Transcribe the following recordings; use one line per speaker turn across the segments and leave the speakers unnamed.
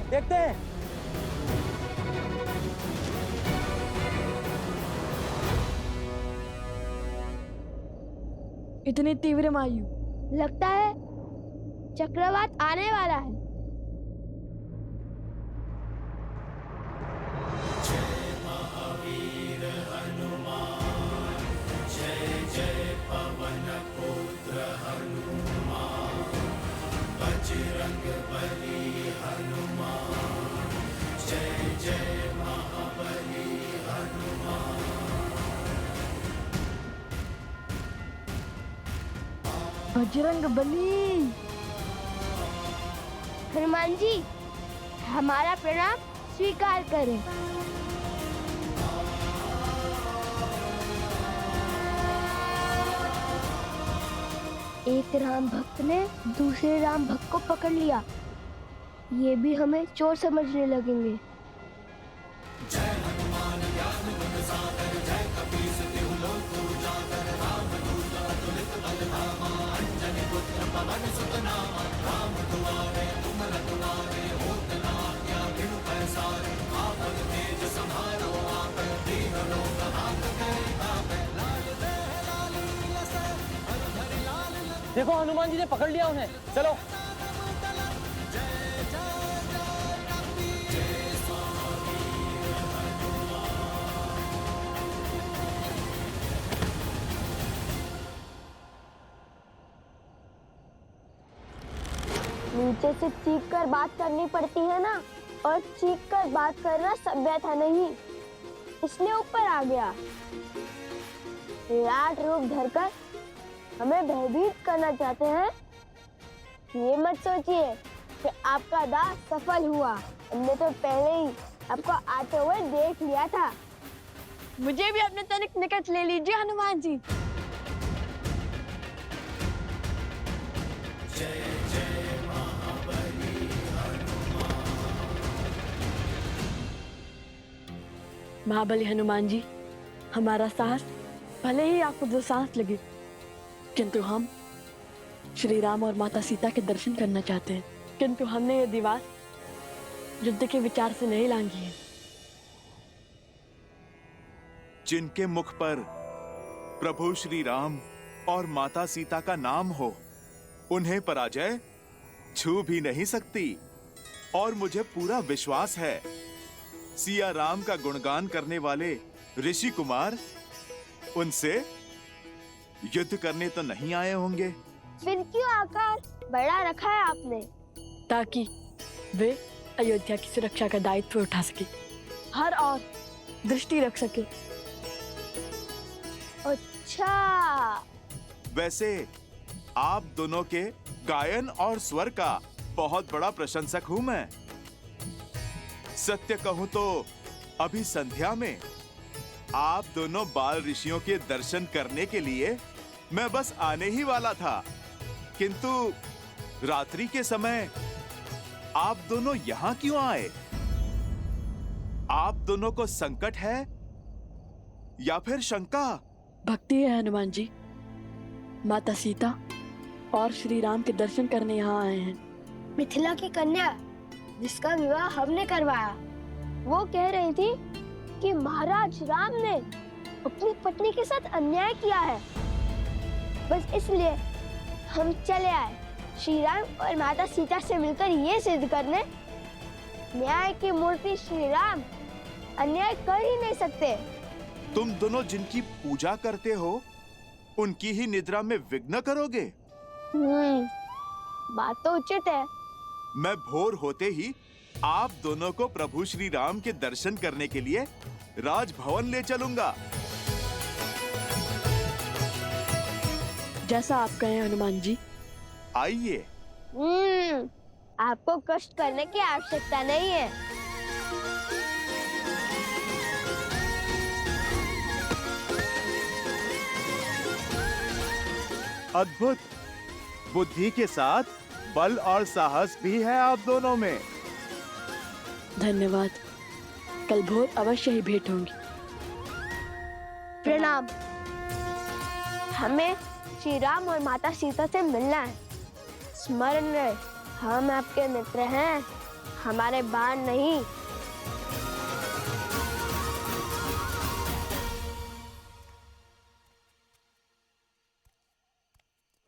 हैं, देखते हैं।
इतनी तीव्र वायु,
लगता है चक्रवात आने वाला है।
जय महावीर हनुमान, जय जय पवन पुत्र हनुमान, बजरंग बली हनुमान, जय जय महाबली हनुमान।
बजरंग बली।
हनुमान जी, हमारा प्रणाम स्वीकार करें। एक राम भक्त ने दूसरे राम भक्त को पकड़ लिया, ये भी हमें चोर समझने लगेंगे।
जय हनुमान ज्ञान गुण सागर, जय कपीस तिहु लोक उजागर, रामदूत अतुलित बल धामा, अंजनी पुत्र पवन सुत नामा, राम दुआरे तुम रखवारे, होत न आज्ञा बिनु पैसारे, आपन तेज समारो आप, दीन लोक हाथ करै तापै, लाल देह लाल लसै, हर हरि लाल लसै।
देखो हनुमान जी ने पकड़ लिया उन्हें, चलो।
नीचे से चीख कर बात करनी पड़ती है ना, और चीख कर बात करना सभ्यता नहीं, इसलिए ऊपर आ गया। विराट रूप धरकर हमें भयभीत करना चाहते हैं। ये मत सोचिए कि आपका दांव सफल हुआ, हमने तो पहले ही आपको आते हुए देख लिया था।
मुझे भी अपने तनिक निकट ले लीजिए हनुमान जी।
जय जय महाबली हनुमान।
महाबली हनुमान जी, हमारा साहस भले ही आपको दो सांस लगे, किंतु हम श्री राम और माता सीता के दर्शन करना चाहते हैं। किंतु हमने ये दीवार युद्ध के विचार से नहीं लांघी है।
जिनके मुख पर प्रभु श्री राम और माता सीता का नाम हो, उन्हें पराजय छू भी नहीं सकती। और मुझे पूरा विश्वास है, सिया राम का गुणगान करने वाले ऋषि कुमार उनसे युद्ध करने तो नहीं आए होंगे।
फिर क्यों आकार बड़ा रखा है आपने?
ताकि वे अयोध्या की सुरक्षा का दायित्व उठा सके, हर और दृष्टि रख सके।
अच्छा,
वैसे आप दोनों के गायन और स्वर का बहुत बड़ा प्रशंसक हूं मैं। सत्य कहूं तो अभी संध्या में आप दोनों बाल ऋषियों के दर्शन करने के लिए मैं बस आने ही वाला था, किंतु रात्रि के समय आप दोनों यहां क्यों आए? आप दोनों को संकट है या फिर शंका?
भक्ति है हनुमान जी। माता सीता और श्री राम के दर्शन करने यहाँ आए हैं।
मिथिला की कन्या जिसका विवाह हमने करवाया, वो कह रही थी कि महाराज राम ने अपनी पत्नी के साथ अन्याय किया है। बस इसलिए हम चले आए, श्री राम और माता सीता से मिलकर ये सिद्ध करने, न्याय की मूर्ति श्री राम अन्याय कर ही नहीं सकते।
तुम दोनों जिनकी पूजा करते हो, उनकी ही निद्रा में विघ्न करोगे?
बात तो उचित है।
मैं भोर होते ही आप दोनों को प्रभु श्री राम के दर्शन करने के लिए राजभवन ले चलूंगा।
जैसा आप कहें हनुमान जी।
आइए।
आपको कष्ट करने की आवश्यकता नहीं है।
अद्भुत। बुद्धि के साथ बल और साहस भी है आप दोनों में।
धन्यवाद। कल भोर अवश्य ही भेंट होंगी।
प्रणाम। हमें श्री राम और माता सीता से मिलना है। स्मरण रहे, हम आपके मित्र हैं। हमारे बाण नहीं।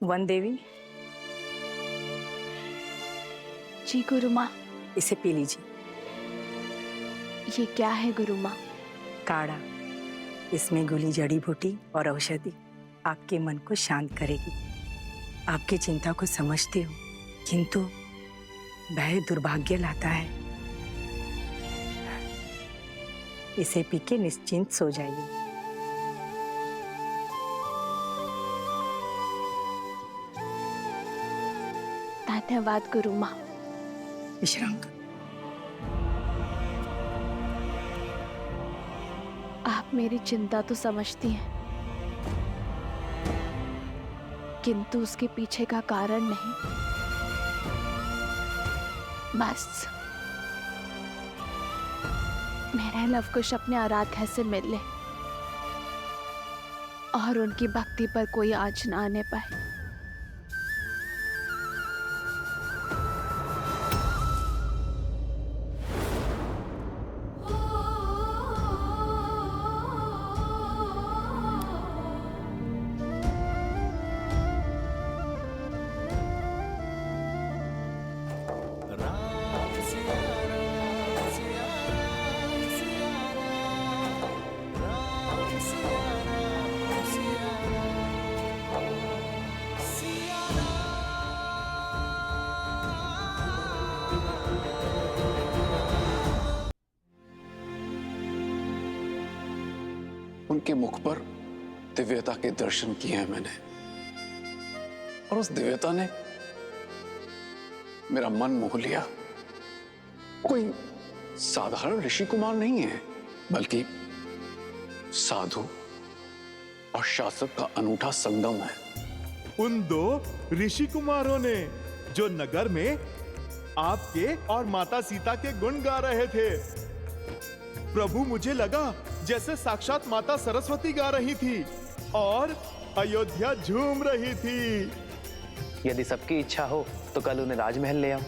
वन देवी,
जी गुरु माँ।
इसे पी लीजिए।
ये क्या है गुरु माँ?
काढ़ा। इसमें घुली जड़ी बूटी और औषधि आपके मन को शांत करेगी। आपकी चिंता को समझती हूँ, किंतु भय दुर्भाग्य लाता है। इसे पी के निश्चिंत सो जाइए।
धन्यवाद गुरु माँ।
विश्राम करो।
आप मेरी चिंता तो समझती हैं, किंतु उसके पीछे का कारण नहीं। बस मेरा लवकुश अपने आराध्या से मिल ले और उनकी भक्ति पर कोई आँच न आने पाए।
उनके मुख पर दिव्यता के दर्शन किए हैं मैंने, और उस दिव्यता ने मेरा मन मोह लिया। कोई साधारण ऋषि कुमार नहीं है, बल्कि साधु और शासक का अनूठा संगम है।
उन दो ऋषि कुमारों ने जो नगर में आपके और माता सीता के गुण गा रहे थे। प्रभु, मुझे लगा जैसे साक्षात माता सरस्वती गा रही थी और अयोध्या झूम रही थी।
यदि सबकी इच्छा हो तो कल उन्हें राजमहल ले आओ,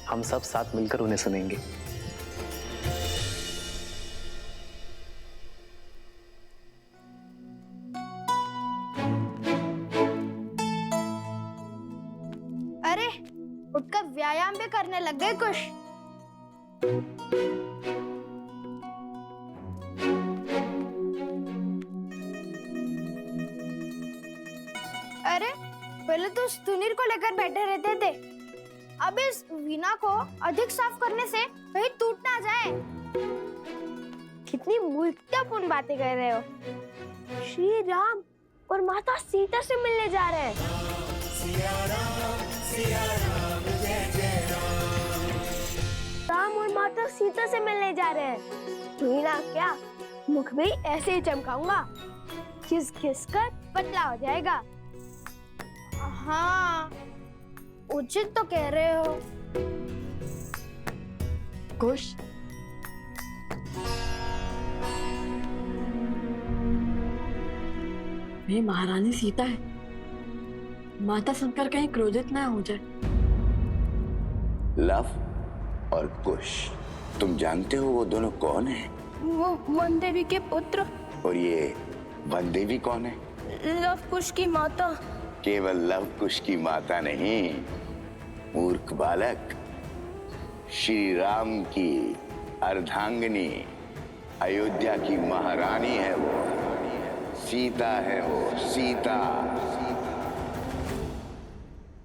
हम सब साथ मिलकर उन्हें सुनेंगे।
अरे उठकर व्यायाम भी करने लग गए कुछ। अरे पहले तो सुनील को लेकर बैठे रहते थे, अब इस वीणा को अधिक साफ करने से कहीं टूट ना जाए। कितनी मूर्खतापूर्ण बातें कर रहे हो। श्री राम और माता सीता से मिलने जा रहे हैं। राम और माता सीता से मिलने जा रहे हैं। वीणा क्या, मुख भी ऐसे ही चमकाऊंगा, खिस खिस कर पतला हो जाएगा। हाँ, उचित तो कह रहे हो।
कुश, वे महारानी सीता है। माता सुनकर कहीं क्रोधित ना हो जाए।
लव और कुश, तुम जानते हो वो दोनों कौन हैं?
वो वन देवी के पुत्र।
और ये वन देवी कौन है?
लव कुश की माता।
केवल लव कुश की माता नहीं, मूर्ख बालक, श्री राम की अर्धांगिनी, अयोध्या की महारानी है वो, सीता है वो, सीता।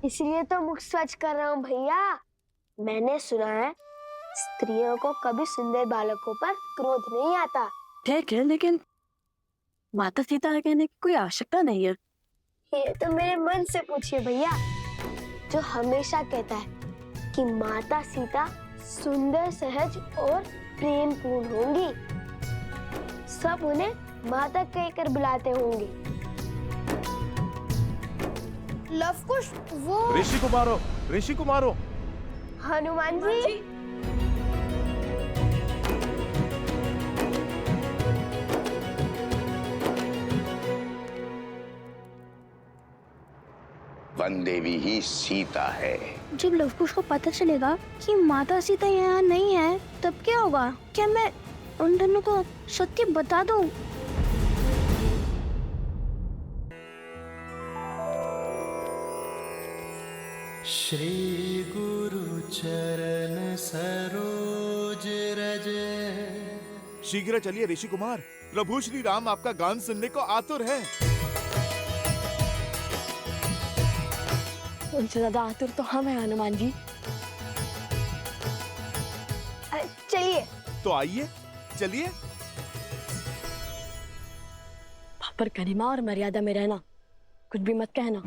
इसलिए तो मुख स्वच्छ कर रहा हूँ भैया। मैंने सुना है स्त्रियों को कभी सुंदर बालकों पर क्रोध नहीं आता।
ठीक है, लेकिन माता सीता कहने की कोई आवश्यकता नहीं है।
ये तो मेरे मन से पूछिए भैया, जो हमेशा कहता है कि माता सीता सुंदर, सहज और प्रेम पूर्ण होंगी। सब उन्हें माता कहकर बुलाते होंगे। लवकुश वो
ऋषि कुमारों,
हनुमान जी।
वन देवी ही सीता है।
जब लव कुश को पता चलेगा कि माता सीता यहाँ नहीं है, तब क्या होगा? क्या मैं उन दोनों को सत्य बता दूं?
श्री गुरु चरण सरोज रज।
शीघ्र चलिए ऋषि कुमार, प्रभु श्री राम आपका गान सुनने को आतुर है।
उनसे ज्यादा आतुर तो हम हैं हनुमान जी।
चलिए।
तो आइए, चलिए।
पर गरिमा और मर्यादा में रहना, कुछ भी मत कहना।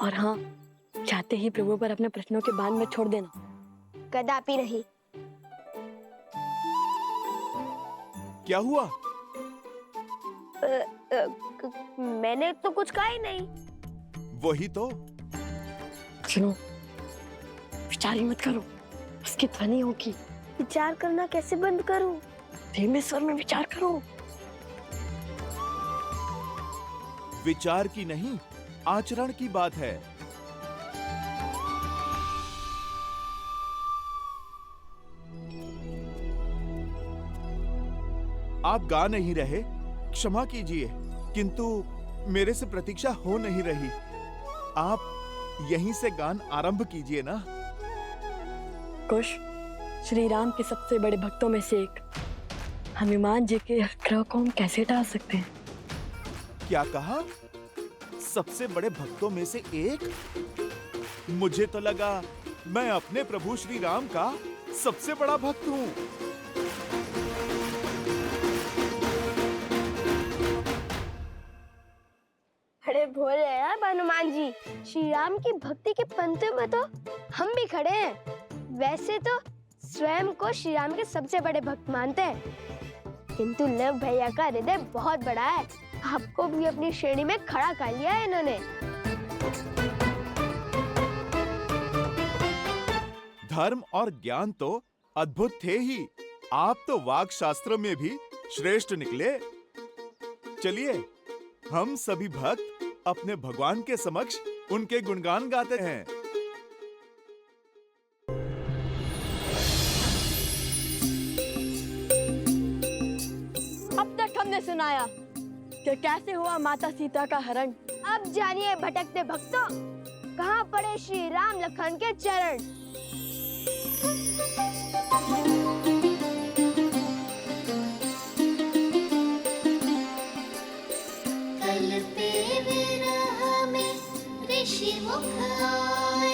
और हाँ, चाहते ही प्रभु पर अपने प्रश्नों के बांध में छोड़ देना।
कदापि नहीं।
क्या हुआ?
मैंने तो कुछ कहा ही नहीं।
वही तो।
सुनो, विचार ही मत करो, उसकी ध्वनि होगी।
विचार करना कैसे बंद करूं?
धीमे स्वर में विचार करो।
विचार की नहीं, आचरण की बात है। आप गा नहीं रहे, क्षमा कीजिए, किंतु मेरे से प्रतीक्षा हो नहीं रही। आप यहीं से गान आरंभ कीजिए ना।
कुश, श्री राम के सबसे बड़े भक्तों में से एक हनुमान जी के ग्रह को हम कैसे टाल सकते हैं?
क्या कहा? सबसे बड़े भक्तों में से एक? मुझे तो लगा मैं अपने प्रभु श्री राम का सबसे बड़ा भक्त हूँ।
अरे भोले हैं हनुमान जी, श्री राम की भक्ति के पंक्ति में तो हम भी खड़े हैं। वैसे तो स्वयं को श्री राम के सबसे बड़े भक्त मानते हैं, किंतु लव भैया का हृदय बहुत बड़ा है। आपको भी अपनी श्रेणी में खड़ा कर लिया है इन्होंने।
धर्म और ज्ञान तो अद्भुत थे ही, आप तो वाक शास्त्र में भी श्रेष्ठ निकले। चलिए, हम सभी भक्त अपने भगवान के समक्ष उनके गुणगान गाते हैं।
अब तक हमने सुनाया कि कैसे हुआ माता सीता का हरण।
अब जानिए भटकते भक्तों, कहाँ पड़े श्री राम लखन के चरण।
कल पे विरह में ऋषि मुख आए,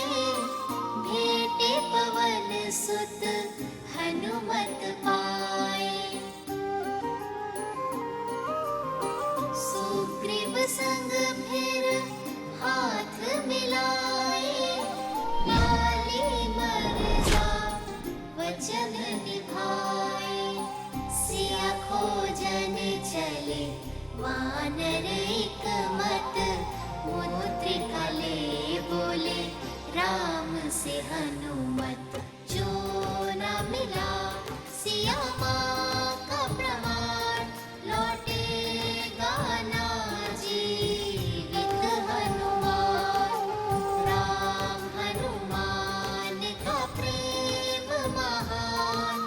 भेटे पवन सुत हनुमत पाए। सुग्रीव संग फिर हाथ मिलाए, लाली मर्जा वचन निभाए। सिया खोजन चले वानर एक मत, मुद्रिका ले बोले राम से हनुमत। जो न मिला सिया माँ का प्रमाण, लौटेगा ना जीवित हनुमान। राम हनुमान का प्रेम महान,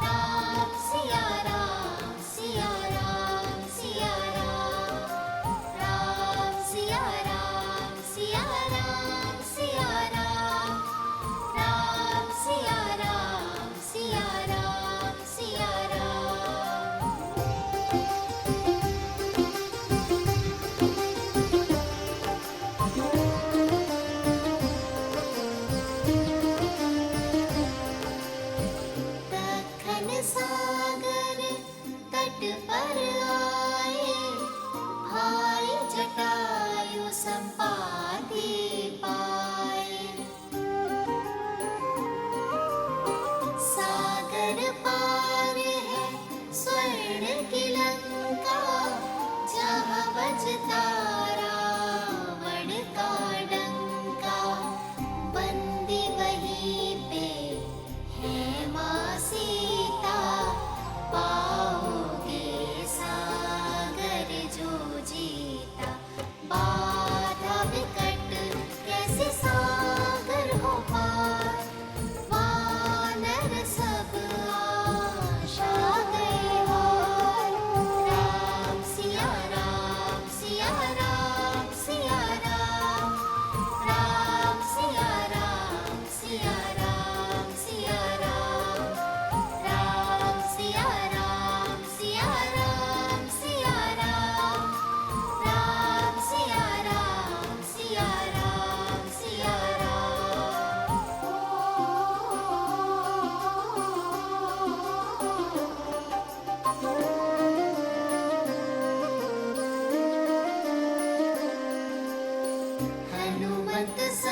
राम सिया राम सिया राम सिया राम। राम सिया राम सिया राम सिया राम। राम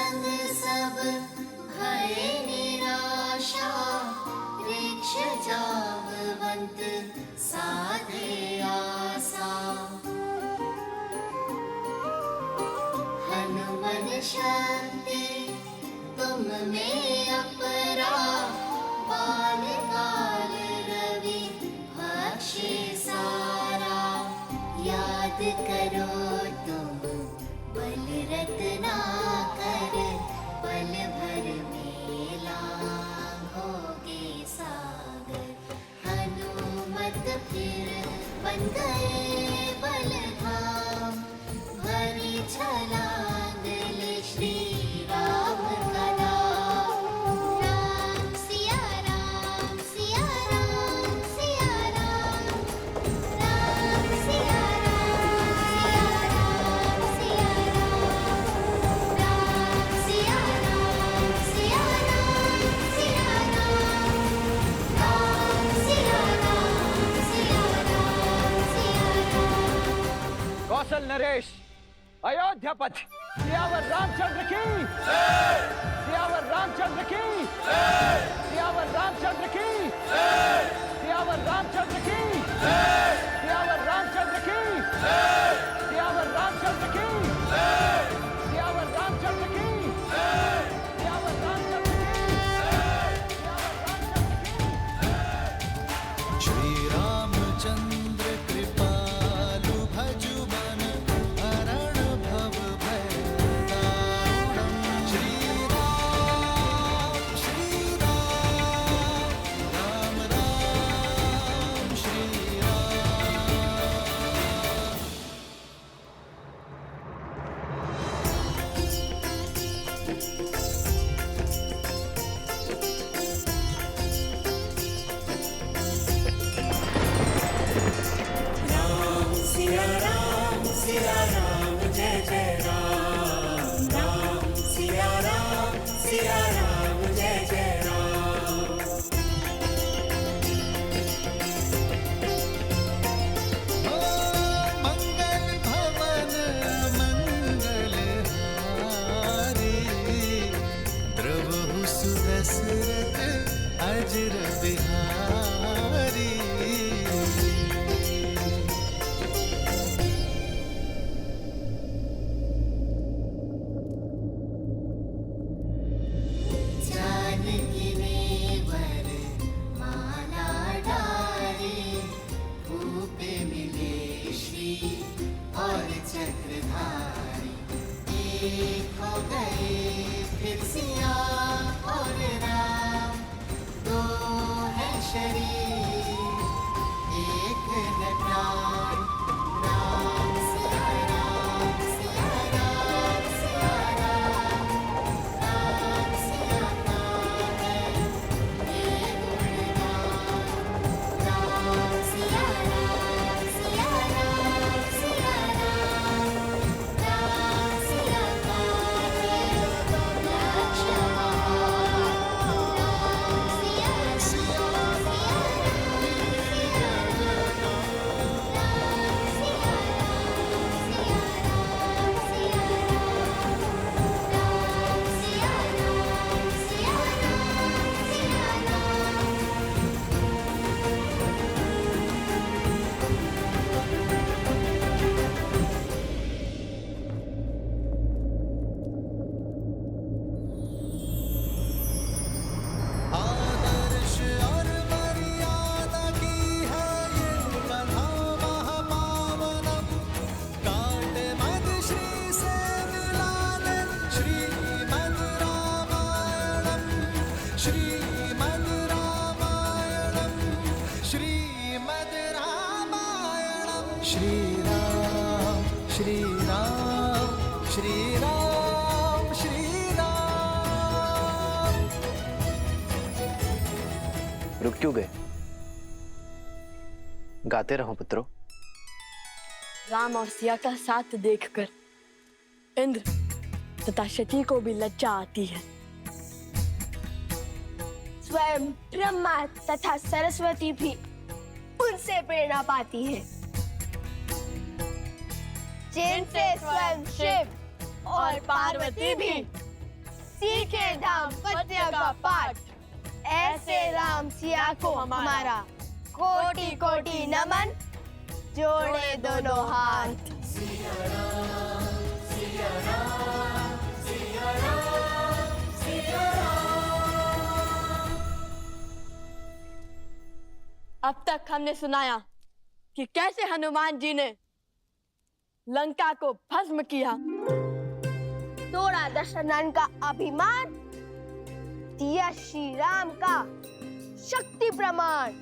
संग सब भय निराशा, वृक्ष जामवंत साधे आसा। हनुमन शक्ति तुम में अपरा, बाल काल रवि भक्षे सारा। याद करो तुम बल रत्ना कर, पल भर में लांघोगे सागर। हनुमत फिर बन गए बलधाम, भरी छलांग ले श्री राम का नाम। राम सिया राम, सिया राम, सिया राम। राम सिया राम, सिया राम, सिया राम। राम सिया राम, सिया राम, सिया राम। राम सिया राम, सिया राम, सिया राम।
कौशल नरेश अयोध्या पथ सियावर रामचंद्र की, सियावर रामचंद्र की, सियावर रामचंद्र की, सियावर रामचंद्र की, सियावर रामचंद्र की, सियावर रामचंद्र की, सियावर रामचंद्र की, सियावर रामचंद्र की।
श्री रामचंद्र कृपालु भजु मन, हरण भव भय दारुणम्। श्री राम, राम राम, श्री राम। मंगल भवन मंगल हारी, द्रवहु सुदशरथ अजर बिहारी।
जानकी नेवर माला डारे, भूपे मिले श्री और चक्रधारी। एक हो गए फिर सिया और राम, दो है शरीर एक है प्राण। राम सिया राम, सिया राम, सिया राम। राम सिया नाम ये गुणगान। राम सिया राम, सिया राम, सिया राम। राम सिया नाम ये लक्ष्य महान। राम सिया राम, सिया राम, सिया श्री राम श्री राम श्री राम श्री राम।
रुक क्यों गए? गाते रहो पुत्रों।
राम और सिया का साथ देखकर इंद्र तथा शची को भी लज्जा आती है।
स्वयं ब्रह्मा तथा सरस्वती भी उनसे प्रेरणा पाती है, जिनसे स्वयं शिव और पार्वती भी सीखे दाम्पत्य का पाठ। ऐसे राम सिया को हमारा कोटि कोटि नमन, जोड़े दोनों हाथ।
अब तक हमने सुनाया कि कैसे हनुमान जी ने लंका को भस्म किया,
तोड़ा दशरथन का अभिमान, दिया श्री राम का शक्ति प्रमाण।